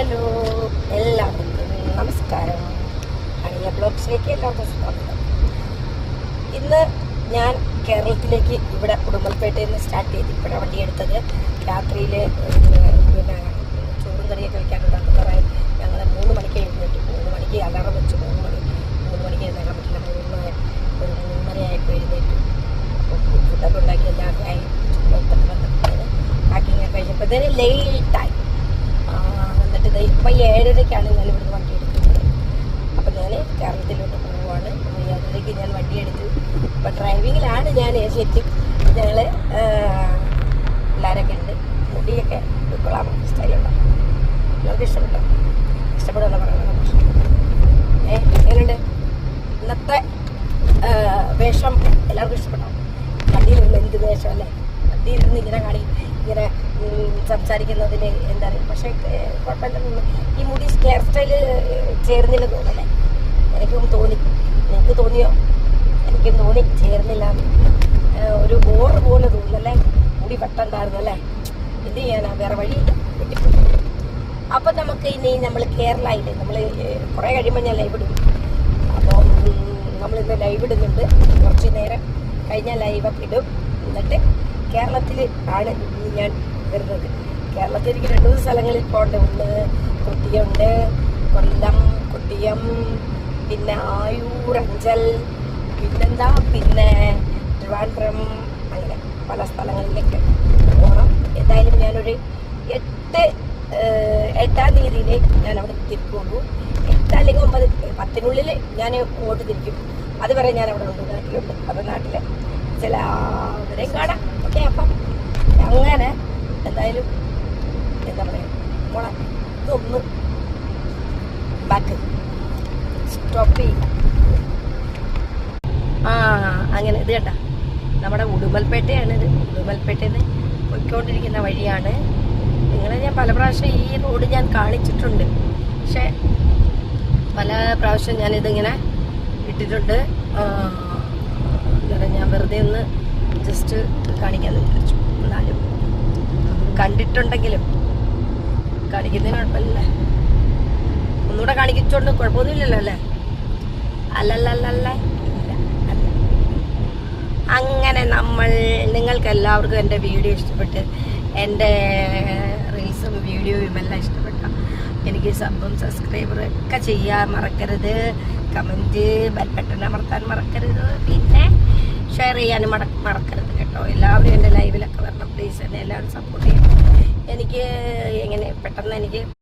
Hello, എല്ലാവർക്കും നമസ്കാരം. അണിയ ബ്ലോഗ്സിലേക്ക് എല്ലാവർക്കും സ്വാഗതം. ഇന്ന് ഞാൻ കേരളത്തിലേക്ക് ഇവിടെ ഉടുമ്പൽപേട്ടയിൽ നിന്ന് സ്റ്റാർട്ട് ചെയ്ത് ഇപ്പോഴാണ് വണ്ടി എടുത്തത്. രാത്രിയിൽ പിന്നെ ചോറും കറിയൊക്കെ വയ്ക്കാനുണ്ട്. അതുകൊണ്ടായി ഞങ്ങൾ 3 മണിക്ക് എഴുന്നേറ്റ്. 3 മണിക്ക് അലാറം വെച്ചു. 3 മണിക്ക് എഴുന്നേക്കാൻ പറ്റില്ല. 3:30 ആയപ്പോൾ എഴുന്നേറ്റു. അപ്പോൾ ഫുഡൊക്കെ ഉണ്ടാക്കി എല്ലാം ആയി. പാക്കിങ് ഒക്കെ കഴിഞ്ഞപ്പോഴത്തേന് ലേറ്റായി. എന്നിട്ട് ഇപ്പം 7:30ക്കാണ് ഞാൻ ഇവിടുന്ന് വണ്ടി എടുക്കുന്നത്. അപ്പം ഞാൻ കേരളത്തിലോട്ട് പോവുകയാണ്. 7:30ക്ക് ഞാൻ വണ്ടി എടുത്തു. ഇപ്പം ഡ്രൈവിങ്ങിലാണ് ഞാൻ. ശരിക്കും ഞങ്ങൾ എല്ലാവരൊക്കെ ഉണ്ട്. മുടിയൊക്കെ കൊള്ളാം, സ്റ്റൈലുണ്ടോ? എല്ലാവർക്കും ഇഷ്ടപ്പെട്ടോ? ഇഷ്ടപ്പെടുമെന്ന് പറയണം. എങ്ങനെയുണ്ട് ഇന്നത്തെ വേഷം? എല്ലാവർക്കും ഇഷ്ടപ്പെട്ടോ? വണ്ടിയിലിരുന്ന് എന്ത് വേഷം അല്ലേ? വണ്ടിയിലിരുന്ന് ഇങ്ങനെ സംസാരിക്കുന്നതിൽ എന്താ പറയുക. പക്ഷേ കുഴപ്പമില്ലെന്ന്. ഈ മുടി ഹെയർ സ്റ്റൈല് ചേർന്നില്ല തോന്നല്ലേ? എനിക്കും തോന്നി. നിങ്ങൾക്ക് തോന്നിയോ? എനിക്കും തോന്നി ചേർന്നില്ല. ഒരു ബോർ പോലെ തോന്നുന്നല്ലേ? മുടി വെട്ടണ്ടായിരുന്നല്ലേ? എന്ത് ചെയ്യാനാ, വേറെ വഴിയില്ല. അപ്പം നമുക്ക് ഇനി നമ്മൾ കേരളയിൽ നമ്മൾ കുറേ കഴിയുമ്പോൾ ഞാൻ ലൈവ് ഇടും. അപ്പം നമ്മളിന്ന് ലൈവ് ഇടുന്നുണ്ട്. കുറച്ച് നേരം കഴിഞ്ഞാൽ ലൈവൊക്കെ ഇടും. എന്നിട്ട് കേരളത്തിൽ ആണ് ഇന്ന് ഞാൻ വരുന്നത്. കേരളത്തിൽ എനിക്ക് 2 സ്ഥലങ്ങളിൽ പോകേണ്ട. ഒന്ന് കൊട്ടിയുണ്ട്, കൊല്ലം, കൊട്ടിയം, പിന്നെ ആയൂർ, അഞ്ചൽ, പിന്നെന്താ, പിന്നെ ട്രിവാൻഡ്രം, അങ്ങനെ പല സ്ഥലങ്ങളിലേക്ക് പോകണം. എന്തായാലും ഞാനൊരു 8-ാം തീയതിയിൽ ഞാൻ അവിടെ തിരിക്കുള്ളൂ. 8 അല്ലെങ്കിൽ 9, 10-നുള്ളിൽ ഞാൻ ഇങ്ങോട്ട് തിരിക്കും. അതുവരെ ഞാൻ അവിടെ ഉണ്ട്, നാട്ടിലുണ്ട്. അപ്പം നാട്ടിൽ ചിലവരെയും കാണാം. ഓക്കെ, അപ്പം അങ്ങനെ എന്തായാലും എന്താ പറയുക, മോളെ ഇതൊന്ന് ബാക്ക് സ്റ്റോപ്പ് ചെയ്യും. അങ്ങനെ ഇത് കേട്ടാ, നമ്മുടെ ഉടുമ്പൽപേട്ടയാണിത്. ഉടുമ്പൽപേട്ടയിൽ നിന്ന് പോയിക്കൊണ്ടിരിക്കുന്ന വഴിയാണ്. നിങ്ങളെ ഞാൻ പല പ്രാവശ്യം ഈ റോഡ് ഞാൻ കാണിച്ചിട്ടുണ്ട്. പക്ഷേ പല പ്രാവശ്യം ഞാനിതിങ്ങനെ ഇട്ടിട്ടുണ്ട്. ഞാൻ വെറുതെ ഒന്ന് ജസ്റ്റ് കാണിക്കാമെന്ന് വിചാരിച്ചു. എന്നാലും കണ്ടിട്ടുണ്ടെങ്കിലും കാണിക്കുന്നതിന് കുഴപ്പമില്ലല്ലേ? ഒന്നുകൂടെ കാണിച്ചോണ്ട് കുഴപ്പമൊന്നുമില്ലല്ലോ അല്ലേ? അല്ലല്ലല്ലേ, ഇല്ല അല്ല. അങ്ങനെ നിങ്ങൾക്ക് എല്ലാവർക്കും എൻ്റെ വീഡിയോ ഇഷ്ടപ്പെട്ട്, എൻ്റെ റീൽസും വീഡിയോയും എല്ലാം ഇഷ്ടപ്പെട്ട എനിക്ക് സബും സബ്സ്ക്രൈബറും ഒക്കെ ചെയ്യാൻ മറക്കരുത്. കമൻറ്റ് ബെൽ ബട്ടൺ അമർത്താൻ മറക്കരുത്. പിന്നെ ഷെയർ ചെയ്യാനും മറക്കരുത് കേട്ടോ. എല്ലാവരും എൻ്റെ ലൈവിലൊക്കെ വരണം പ്ലീസ്. എന്നെ എല്ലാവരും സപ്പോർട്ട് ചെയ്യണം. എനിക്ക് എങ്ങനെ പെട്ടെന്ന് എനിക്ക്